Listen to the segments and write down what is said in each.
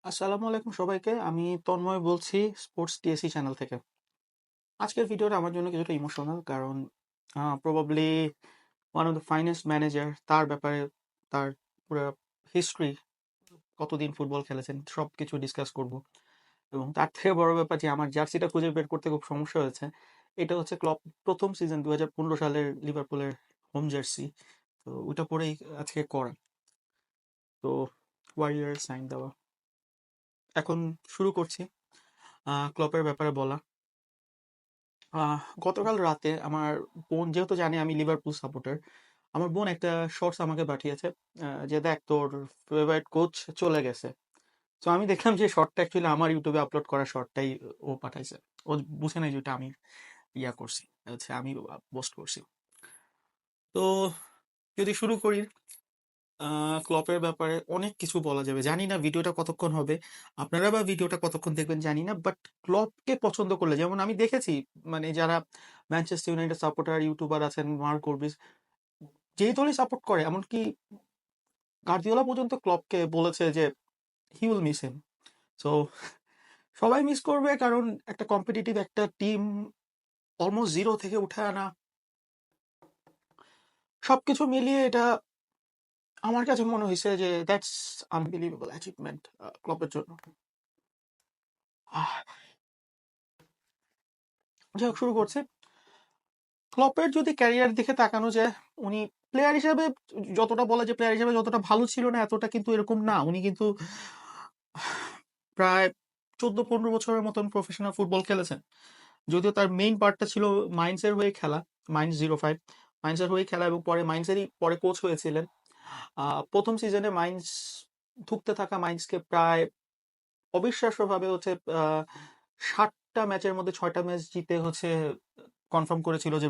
আসসালামু আলাইকুম সবাইকে। আমি তন্ময় বলছি স্পোর্টস টিএসসি চ্যানেল থেকে। আজকের ভিডিওটা আমার জন্য কিছুটা ইমোশনাল কারণ probably one of the finest manager তার ব্যাপারে তার পুরা হিস্ট্রি কতদিন ফুটবল খেলেছেন সবকিছু ডিসকাস করব। এবং তার থেকে বড় ব্যাপার যে আমার জার্সিটা খুঁজে বের করতে খুব সমস্যা হয়েছে। এটা হচ্ছে ক্লপ প্রথম সিজন 2015 সালের লিভারপুলের হোম জার্সি। তো ওইটা পরেই আজকে করা। তো ওয়ারিয়র সাইন দেওয়া। এখন শুরু করছি ক্লপের ব্যাপারে বলা। গতকাল রাতে আমার বোন যেহেতু জানে আমি লিভারপুল সাপোর্টার, আমার বোন একটা শর্টস আমাকে পাঠিয়েছে যে দেখ তোর ফেভারিট কোচ চলে গেছে। তো আমি দেখলাম যে শর্টটা অ্যাকচুয়ালি আমার ইউটিউবে আপলোড করা শর্টটাই ও পাঠাইছে। ও বুঝে নাই যে ওটা আমি ইয়া করছি, হচ্ছে আমি পোস্ট করছি। তো যদি শুরু করি, ক্লপের ব্যাপারে অনেক কিছু বলা যাবে। জানি না ভিডিওটা কতক্ষণ হবে, আপনারা বা ভিডিওটা কতক্ষণ দেখবেন জানি না, বাট ক্লপকে পছন্দ করলে যেমন আমি দেখেছি, মানে যারা ম্যানচেস্টার ইউনাইটেড সাপোর্টার ইউটিউবার আছেন, মার্ক করবিস যেই দলই সাপোর্ট করে, এমনকি গার্দিওলা পর্যন্ত ক্লপকে বলেছে যে he will miss him. So সবাই মিস করবে, কারণ একটা কম্পিটিটিভ একটা টিম অলমোস্ট জিরো থেকে উঠে আনা, সবকিছু মিলিয়ে এটা আমার কাছে মনে হয়েছে যে দ্যাটস আনবিলিভেবল অ্যাচিভমেন্ট ক্লপের জন্য। আহ, যাই হোক, শুরু করছে। ক্লপের যদি ক্যারিয়ার দিকে তাকানো যায়, উনি প্লেয়ার হিসেবে যতটা বলা যে প্লেয়ার হিসেবে যতটা ভালো ছিল না, এতটা কিন্তু এরকম না। উনি কিন্তু প্রায় 14-15 বছরের মতন প্রফেশনাল ফুটবল খেলেছেন। যদিও তার মেইন পার্টটা ছিল মাইন্সের হয়ে খেলা, মাইন্স 05 মাইন্সের হয়ে খেলা, এবং পরে মাইন্সেরই পরে কোচ হয়েছিলেন। প্রথম সিজনে মাইন্স ধুঁকতে থাকা মাইন্সকে প্রায় অবিশ্বাস্যভাবে হচ্ছে 60টা ম্যাচের মধ্যে 6টা ম্যাচ জিতে হচ্ছে কনফার্ম করেছিল যে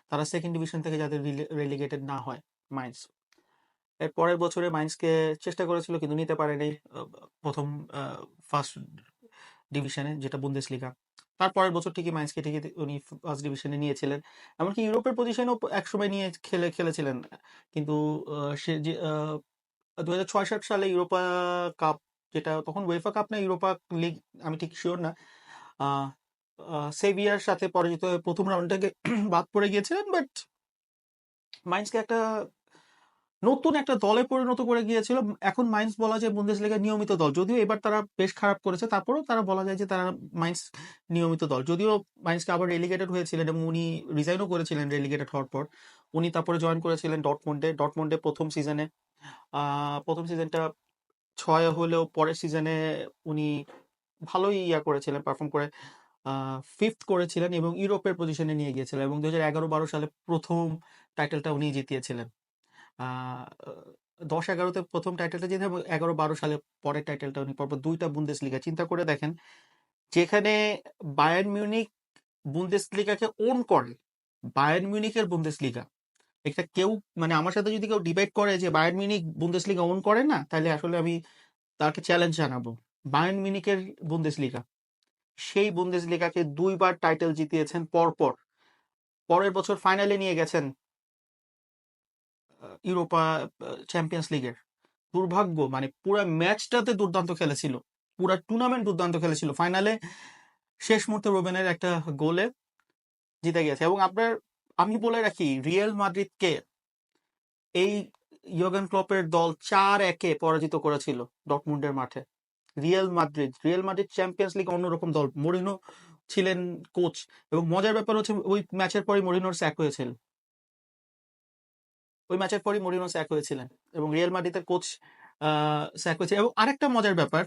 তারা সেকেন্ড ডিভিশন থেকে যাতে রেলিগেটেড না হয় মাইন্স। এর পরের বছরে মাইন্সকে চেষ্টা করেছিল কিন্তু নিতে পারেনি প্রথম ফার্স্ট ডিভিশনে, যেটা বুন্দেসলিগা। তারপরের বছর ঠিকই মাইন্সকে ঠিকই উনি ফার্স্ট ডিভিশনে নিয়েছিলেন, এমনকি ইউরোপের পজিশনও একসময় নিয়ে খেলেছিলেন। কিন্তু সে যে 2006-07 সালে ইউরোপা কাপ, যেটা তখন ওয়েফা কাপ না ইউরোপা লিগ, আমি ঠিক শিওর না, আহ, সেভিয়ার সাথে পরাজিত হয়ে প্রথম রাউন্ড থেকে বাদ পড়ে গিয়েছিলেন। বাট মাইন্সকে একটা নতুন একটা দলে পরিণত করে গিয়েছিল। এখন মাইন্স বলা যায় বুন্দেসলিগার নিয়মিত দল, যদিও এবার তারা বেশ খারাপ করেছে, তারপরেও তারা বলা যায় যে তারা মাইন্স নিয়মিত দল। যদিও মাইন্সকে আবার রেলিগেটেড হয়েছিলেন এবং উনি রিজাইনও করেছিলেন রেলিগেটেড হওয়ার পর। উনি তারপরে জয়েন করেছিলেন ডটমন্ডে প্রথম সিজনটা 6 হলেও পরের সিজনে উনি ভালোই করেছিলেন, পারফর্ম করে ফিফথ করেছিলেন এবং ইউরোপের পজিশনে নিয়ে গিয়েছিলেন, এবং 2011-12 সালে প্রথম টাইটেলটা উনি জিতিয়েছিলেন। 10-11-তে প্রথম টাইটেলটা জিতে এবং 11-12 সালে পরের টাইটেলটা উনি পরপর দুইটা বুন্দেসলিগা। চিন্তা করে দেখেন, যেখানে বায়ার্ন মিউনিক বুন্দেসলিগাকে ওন করে, বায়ার্ন মিউনিকের বুন্দেসলিগা, এটা কেউ, মানে আমার সাথে যদি কেউ ডিবেট করে যে বায়ার্ন মিউনিক বুন্দেসলিগা ওন করে না, তাহলে আসলে আমি তাকে চ্যালেঞ্জ জানাবো। বায়ার্ন মিউনিকের বুন্দেসলিগা, সেই বুন্দেসলিগাকে দুইবার টাইটেল জিতিয়েছেন পরপর। পরের বছর ফাইনালে নিয়ে গেছেন ইউরোপা চ্যাম্পিয়ন্স লিগের। দুর্ভাগ্য, মানে পুরো ম্যাচটাতে দুর্দান্ত খেলেছিল, পুরো টুর্নামেন্ট দুর্দান্ত খেলেছিল, ফাইনালে শেষ মুহূর্তে রোবেনের একটা গোলে জিতে গেছে। এবং আপনার, আমি বলে রাখি, রিয়াল মাদ্রিদকে এই ইয়োর্গেন ক্লপের দল 4-1 পরাজিত করেছিল ডর্টমুন্ডের মাঠে। রিয়াল মাদ্রিদ চ্যাম্পিয়ন্স লিগ অন্যরকম দল, মরিনো ছিলেন কোচ। এবং মজার ব্যাপার হচ্ছে ওই ম্যাচের পরই মরিনোর স্যাক হয়েছিল, ওই ম্যাচের পরই মরিনো স্যাক হয়েছিলেন এবং রিয়াল মাদ্রিদের কোচ স্যাক হয়েছে। এবং আরেকটা মজার ব্যাপার,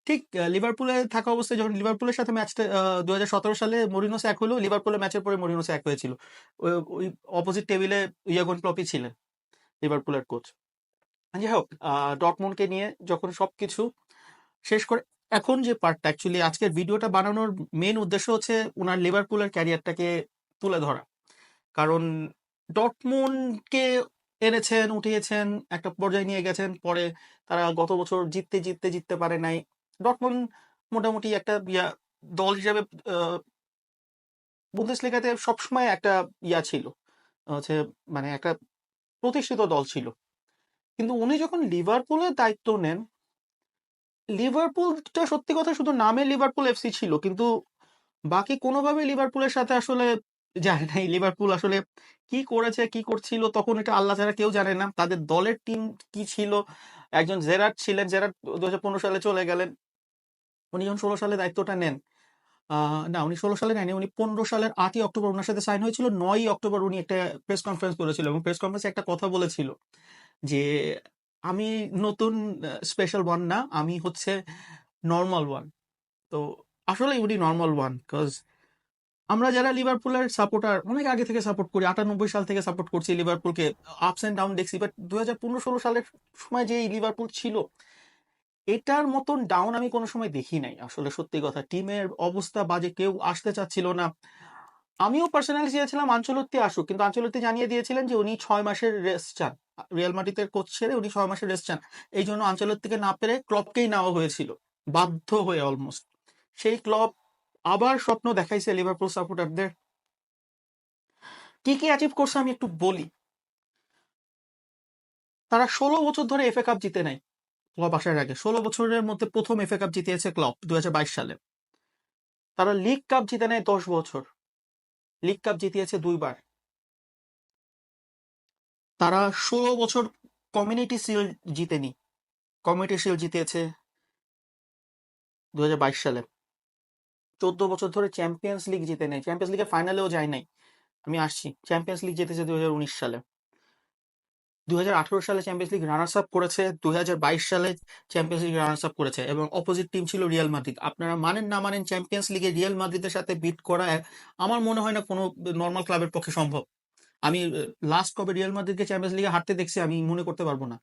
ঠিক লিভারপুলে থাকা অবস্থায় যখন লিভারপুলের সাথে ম্যাচটা 2017 সালে মরিনো স্যাক হলো, লিভারপুলের ম্যাচের পরে মরিনো স্যাক হয়েছিল। ওই অপোজিট টেবিলে ইয়োর্গেন ক্লপই ছিলেন লিভারপুলের কোচ। যাই হোক, ডটমুন্ডকে নিয়ে যখন সবকিছু শেষ করে, এখন যে পার্টটা অ্যাকচুয়ালি আজকের ভিডিওটা বানানোর মেন উদ্দেশ্য হচ্ছে ওনার লিভারপুলের ক্যারিয়ারটাকে তুলে ধরা। কারণ ডটমুন্ডকে এনেছেন, উঠিয়েছেন, একটা পর্যায়ে নিয়ে গেছেন, পরে তারা গত বছর জিততে পারে নাই। ডটমুন্ড মোটামুটি একটা দল হিসেবে বুন্দেসলিগাতে সবসময় একটা ছিল, হচ্ছে মানে একটা প্রতিষ্ঠিত দল ছিল। কিন্তু উনি যখন লিভারপুলের দায়িত্ব নেন, লিভারপুলটা সত্যি কথা শুধু নামে লিভারপুল এফসি ছিল, কিন্তু বাকি কোনোভাবে লিভারপুলের সাথে আসলে যায় নাই। লিভারপুল আসলে কি করেছে কি করছিল তখন এটা আল্লাহ ছাড়া কেউ জানে না। তাদের দলের টিম কি ছিল, একজন জেরার্ড ছিলেন, জেরার্ড 2015 সালে চলে গেলেন। উনি যখন 16 সালে দায়িত্বটা নেন, না উনি 16 সালে নেয়নি, উনি 15 সালের 8ই অক্টোবর ওনার সাথে সাইন হয়েছিল। 9ই অক্টোবর উনি একটা প্রেস কনফারেন্স করেছিল এবং প্রেস কনফারেন্সে একটা কথা বলেছিল যে আমি নতুন স্পেশাল ওয়ান না, আমি হচ্ছে নর্মাল ওয়ান। তো আসলে উনি নর্মাল ওয়ান, কজ আমরা যারা লিভারপুলের সাপোর্টার অনেক আগে থেকে সাপোর্ট করি, 98 সাল থেকে সাপোর্ট করছি লিভারপুলকে, আপস এন্ড ডাউন দেখছি, বাট 2015-16 সালের সময় যে এই লিভারপুল ছিল এটার মতন ডাউন আমি কোনো সময় দেখি নাই। আসলে সত্যি কথা, টিমের অবস্থা বাজে, কেউ আসতে চাচ্ছিল না। আমিও পার্সোনালি চেয়েছিলাম আনচেলত্তি আসুক, কিন্তু আনচেলত্তি জানিয়ে দিয়েছিলেন যে উনি 6 মাসের রেস্ট চান। রিয়াল মাদ্রিদের কোচ ছেড়ে উনি 6 মাসের রেস্ট চান। এই জন্য আনচেলত্তিকে না পেরে ক্লপকেই নেওয়া হয়েছিল, বাধ্য হয়ে অলমোস্ট। সেই ক্লপ আবার স্বপ্ন দেখাইছে লিভারপুল সাপোর্টারদের। কি কি অ্যাচিভ করছে আমি একটু বলি। তারা 16 বছর ধরে এফএ কাপ জিতে নাই। ক্লব আসার আগে 16 বছরের মধ্যে প্রথম এফএ কাপ জিতিয়েছে ক্লব 2022 সালে। তারা লিগ কাপ জিতে নেয় 10 বছর, লিগ কাপ জিতিয়েছে 2 বার। তারা 16 বছর কমিউনিটি শিল্ড জিতেনি, কমিউনিটি শিল্ড জিতিয়েছে 2022 সালে। 14 বছর ধরে চ্যাম্পিয়ন্স লিগ জিতে নেই, চ্যাম্পিয়ন্স লিগের ফাইনালেও যায় নাই। আমি আসছি, চ্যাম্পিয়ন্স লিগ জিতেছে 2019 সালে। 2018 সালে চ্যাম্পিয়ন্স লিগ রানার্স আপ করেছে, 2022 সালে চ্যাম্পিয়ন্স লিগ রানার্স আপ করেছে, এবং অপোজিট টিম ছিল রিয়াল মাদ্রিদ। আপনারা মানেন না মানেন, চ্যাম্পিয়ন্স লিগে রিয়াল মাদ্রিদের সাথে বিট করা আমার মনে হয় না কোনো নর্মাল ক্লাবের পক্ষে সম্ভব। আমি লাস্ট কবে রিয়াল মাদ্রিদকে চ্যাম্পিয়ন্স লিগে হারতে দেখছি আমি মনে করতে পারবো না।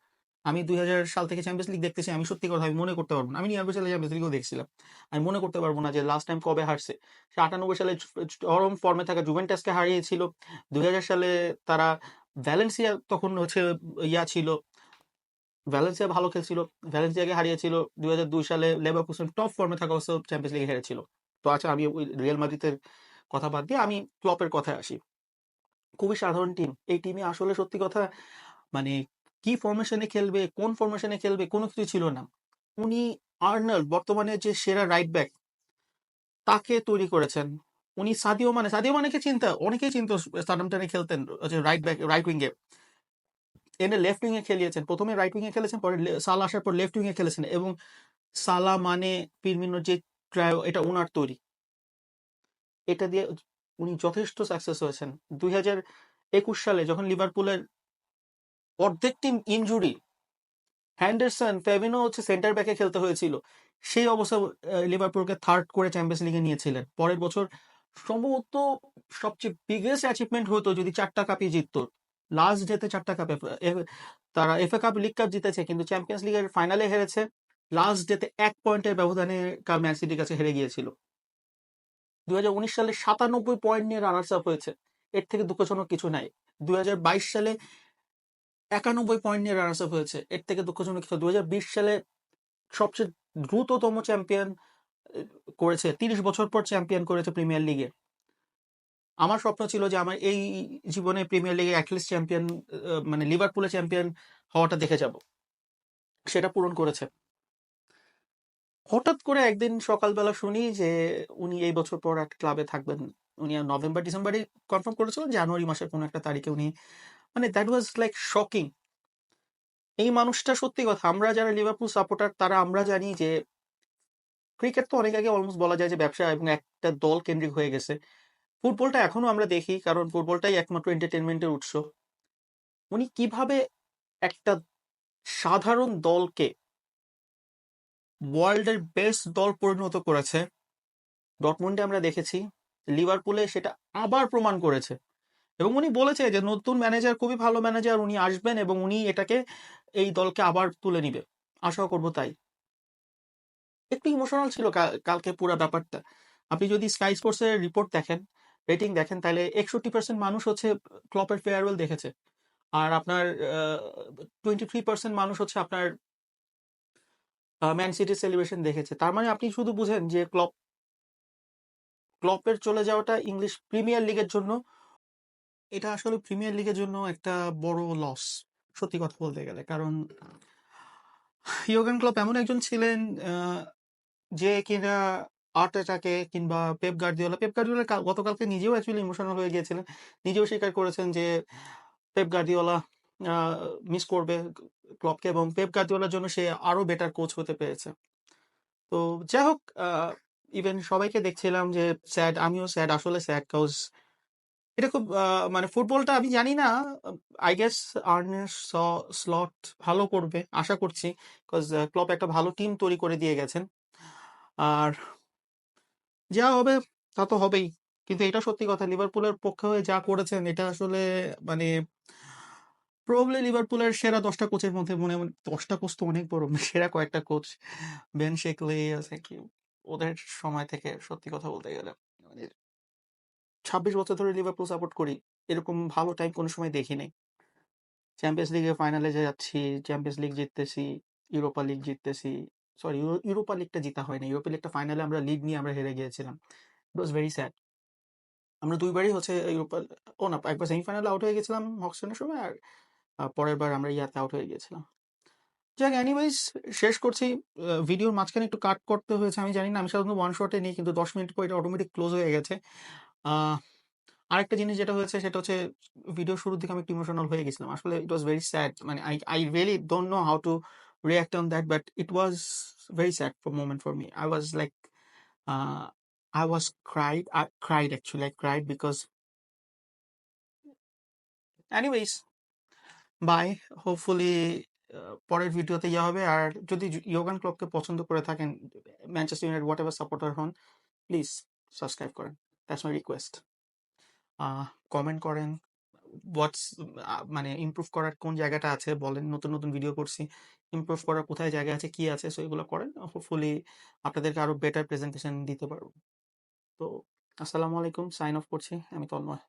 আমি 2000 সাল থেকে চ্যাম্পিয়ন্স লিগ দেখতেছি, আমি সত্যি কথা আমি মনে করতে পারবো না। আমি 99 সালে চ্যাম্পিয়ন্স লিগও দেখছিলাম, আমি মনে করতে পারবো না যে লাস্ট টাইম কবে হারছে। সে 98 সালে চরম ফর্মে থাকা জুভেন্টাসকে হারিয়েছিল। 2000 সালে তারা ভ্যালেন্সিয়া তখন হচ্ছে ইয়া ছিল, ভ্যালেন্সিয়া ভালো খেলছিল, ভ্যালেন্সিয়াকে হারিয়েছিল। 2002 সালে লেভারকুসেন টপ ফর্মে থাকা অবস্থা চ্যাম্পিয়ন্স লিগে হেরেছিল। তো আচ্ছা, আমি ওই রিয়াল মাদ্রিদের কথা বাদ দিয়ে আমি ক্লপের কথায় আসি। খুবই সাধারণ টিম, এই টিমে আসলে সত্যি কথা মানে কি ফরমেশনে খেলবে, কোন ফরমেশনে খেলবে, কোনো কিছু ছিল না। উনি আর্নল্ড, বর্তমানে যে সেরা রাইট ব্যাক, তাকে তৈরি করেছেন। উনি সাদিও মানেকে চিন্তা অনেকেই চিন্ত, সাদামটনে খেলতেন রাইট ব্যাক, রাইট উইঙ্গে, এনে লেফট উইং এ খেলিয়েছেন। প্রথমে রাইট উইং এ খেলেছেন, পরে সালা আসার পর লেফট উইং এ খেলেছেন, এবং সালা মানে ফিরমিনোর যে ট্রায়ো, এটা উনার তৈরি। এটা দিয়ে উনি যথেষ্ট সাকসেস হয়েছেন। 2021 সালে যখন লিভারপুলের অর্ধেক টিম ইনজুরি, হ্যান্ডারসন ফেভিনো হচ্ছে সেন্টার ব্যাকে খেলতে হয়েছিল, সেই অবস্থা লিভারপুলকে থার্ড করে চ্যাম্পিয়ন্স লিগে নিয়েছিলেন। পরের বছর সম্ভবত সবচেয়ে বিগেস্ট অ্যাচিভমেন্ট হতো যদি 4টা কাপই জিততো। লাস্ট ডেতে 4টা কাপে তারা এফএ কাপ, লিগ কাপ জিতেছে, কিন্তু চ্যাম্পিয়ন্স লিগের ফাইনালে হেরেছে। লাস্ট ডেতে 1 পয়েন্টের ব্যবধানে ম্যান সিটির কাছে হেরে গিয়েছিল। 2019 সালে 97 পয়েন্ট নিয়ে রানার্স আপ হয়েছে, এর থেকে দুঃখজনক কিছু নাই। 2022 সালে 91 পয়েন্ট নিয়ে রানার্স আপ হয়েছে, এর থেকে দুঃখজনক কিছু। 2020 সালে সবচেয়ে দ্রুততম চ্যাম্পিয়ন করেছে, 30 বছর পর চ্যাম্পিয়ন করেছে প্রিমিয়ার লিগে। আমার স্বপ্ন ছিল যে আমার এই জীবনে প্রিমিয়ার লিগে অ্যাটলিস্ট চ্যাম্পিয়ন, মানে লিভারপুলের চ্যাম্পিয়ন হওয়াটা দেখে যাব, সেটা পূরণ করেছে। হঠাৎ করে একদিন সকালবেলা শুনি যে উনি এই বছর পর একটা ক্লাবে থাকবেন। উনি নভেম্বর ডিসেম্বরে কনফার্ম করেছিলেন, জানুয়ারি মাসের কোনো একটা তারিখে উনি, মানে দ্যাট ওয়াজ লাইক শকিং। এই মানুষটা, সত্যি কথা, আমরা যারা লিভারপুল সাপোর্টার তারা আমরা জানি যে ক্রিকেট তো অনেক আগে অলমোস্ট বলা যায় যে ব্যবসা এবং একটা দল কেন্দ্রিক হয়ে গেছে। ফুটবলটা এখনো আমরা দেখি, কারণ ফুটবলটাই একমাত্র এন্টারটেনমেন্টের উৎস। উনি কিভাবে একটা সাধারণ দলকে ওয়ার্ল্ডের বেস্ট দল পরিণত করেছে, ডটমুন্ডে আমরা দেখেছি, লিভারপুলে সেটা আবার প্রমাণ করেছে। এবং উনি বলেছে যে নতুন ম্যানেজার, খুবই ভালো ম্যানেজার, উনি আসবেন এবং উনি এটাকে, এই দলকে আবার তুলে নিবে। আশা করবো তাই। একটু ইমোশনাল ছিল কালকে পুরো ব্যাপারটা। আপনি যদি স্কাই স্পোর্টস এর রিপোর্ট দেখেন, রেটিং দেখেন, তাহলে 61% মানুষ হচ্ছে ক্লপের ফেয়ারওয়েল দেখেছে, আর আপনার 23% মানুষ হচ্ছে আপনার ম্যান সিটির সেলিব্রেশন দেখেছে। তার মানে আপনি শুধু বুঝেন যে ক্লপের চলে যাওয়াটা ইংলিশ প্রিমিয়ার লিগের জন্য, এটা আসলে প্রিমিয়ার লিগের জন্য একটা বড় লস, সত্যি কথা বলতে গেলে। কারণ ইয়োর্গেন ক্লপ এমন একজন ছিলেন যে কিনা আর্টেটাকে কিংবা পেপ গার্দিওলা গতকালকে নিজেও অ্যাকচুয়ালি ইমোশনাল হয়ে গিয়েছিলেন। নিজেও স্বীকার করেছেন যে পেপ গার্দিওলা মিস করবে ক্লপকে এবং পেপ গার্দিওলার জন্য সে আরো বেটার কোচ হতে পেরেছে। তো যাই হোক, ইভেন সবাইকে দেখছিলাম যে স্যাড, আমিও স্যাড, আসলে স্যাড কজ এটা খুব মানে ফুটবলটা আমি জানি না, আই গেস আর্নে স্লট ভালো করবে আশা করছি, কজ ক্লপ একটা ভালো টিম তৈরি করে দিয়ে গেছেন। আর যা হবে তা তো হবেই, কিন্তু এটা সত্যি কথা, লিভারপুলের পক্ষে হয়ে যা করেছেন এটা আসলে মানে প্রবাবলি লিভারপুলের সেরা 10টা কোচের মধ্যে মনে মনে 10টা কোচ তো অনেক বড়, সেরা কয়েকটা কোচ, বেন শেকলি আছে কি, ওদের সময় থেকে সত্যি কথা বলতে গেলে মানে 26 বছর ধরে লিভারপুল সাপোর্ট করি, এরকম ভালো টাইম কোনো সময় দেখি নাই। চ্যাম্পিয়ন্স লিগে ফাইনালে যাচ্ছি, চ্যাম্পিয়ন্স লিগ জিততেছি, ইউরোপা লিগ জিততেছি, সরি ইউরোপা লিগটা জিতা হয়নি, ইউরোপা লিগটা ফাইনালে আমরা লিড নিয়ে আমরা হেরে গিয়েছিলাম। ইট ওয়াজ ভেরি স্যাড। আমরা দুইবারই হচ্ছে ইউরোপা, ও না, একবার সেমিফাইনালে আউট হয়ে গেছিলাম হক্সটনের সময়, আর পরের বার আমরা ইয়াতে আউট হয়ে গেছিলাম। যাক, এনিওয়েজ শেষ করছি। ভিডিওর মাঝখানে একটু কাট করতে হয়েছে, আমি জানি না, আমি সাধারণত ওয়ান শটে নিই, কিন্তু 10 মিনিট পর এটা অটোমেটিক ক্লোজ হয়ে গেছে। আহ, আরেকটা জিনিস যেটা হয়েছে সেটা হচ্ছে ভিডিও শুরুর দিকে আমি একটু ইমোশনাল হয়ে গেছিলাম, আসলে ইট ওয়াজ ভেরি স্যাড, মানে I really don't know how to react on that, but it was very sad for moment for me. I was like, I was cried actually, I cried because, anyways, bye, hopefully পরের ভিডিওতে ইয়ে হবে। আর যদি ইয়োগান ক্লবকে পছন্দ করে থাকেন, Manchester United what ever supporter হন, please subscribe করেন, দ্যাটস মাই রিকোয়েস্ট। কমেন্ট করেন, হোয়াটস মানে ইমপ্রুভ করার কোন জায়গাটা আছে বলেন, নতুন নতুন ভিডিও করছি, ইমপ্রুভ করার কোথায় জায়গা আছে, কি আছে, সো এগুলো করেন, হোপফুলি আপনাদেরকে আরো বেটার প্রেজেন্টেশন দিতে পারবো। তো আসসালামু আলাইকুম, সাইন অফ করছি, আমি তন্ময়।